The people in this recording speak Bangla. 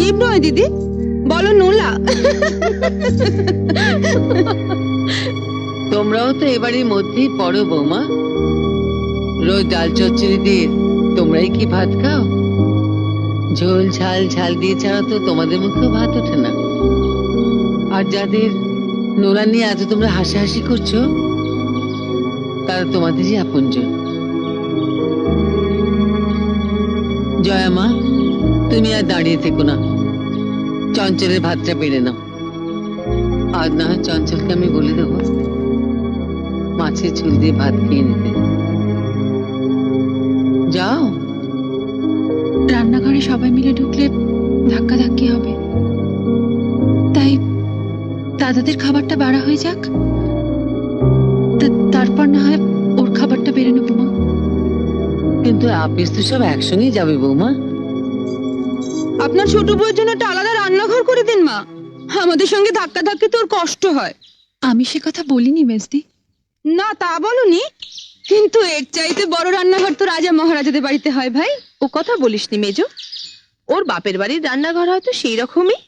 জীব নয় দিদি, বলো নোলা। তোমরাও তো এবারের মধ্যেই পড়ো বৌমা। রোজ ডাল চচ্চড়ি দিয়ে তোমরাই কি ভাত খাও? ঝোল ঝাল ঝাল দিয়ে ছাড়া তো তোমাদের মুখেও ভাত ওঠে না। আর যাদের নোলা নিয়ে এত তোমরা হাসাহাসি করছো তারা তোমাদেরই আপনজন। জয়া মা, তুমি আর দাঁড়িয়ে থেকো না, চঞ্চলের ভাতটা বেড়ে নাও। আজ না হয় চঞ্চলকে আমি বলে দেবো মাছের ঝোল দিয়ে ভাত খেয়ে নিতে। যাও। রান্নাঘরে সবাই মিলে ঢুকলে ধাক্কাধাক্কি হবে, তাই দাদাদের খাবারটা বাড়া হয়ে যাক, তারপর না হয় ওর খাবারটা বেড়ে নেবো মা। কিন্তু আপিস তো সব একসঙ্গেই যাবে বৌমা। আপনার ছোট বউয়ের জন্য একটা আলাদা রান্নাঘর করে দিন মা, আমাদের সঙ্গে ধাক্কা ধাক্কি তোর কষ্ট হয়। আমি সে কথা বলিনি মেজদি। না তা বলনি, কিন্তু এর চাইতে বড় রান্নাঘর তো রাজা মহারাজাদের বাড়িতে হয় ভাই। ও কথা বলিসনি মেজো, ওর বাপের বাড়ির রান্নাঘর হয়তো সেই রকমই।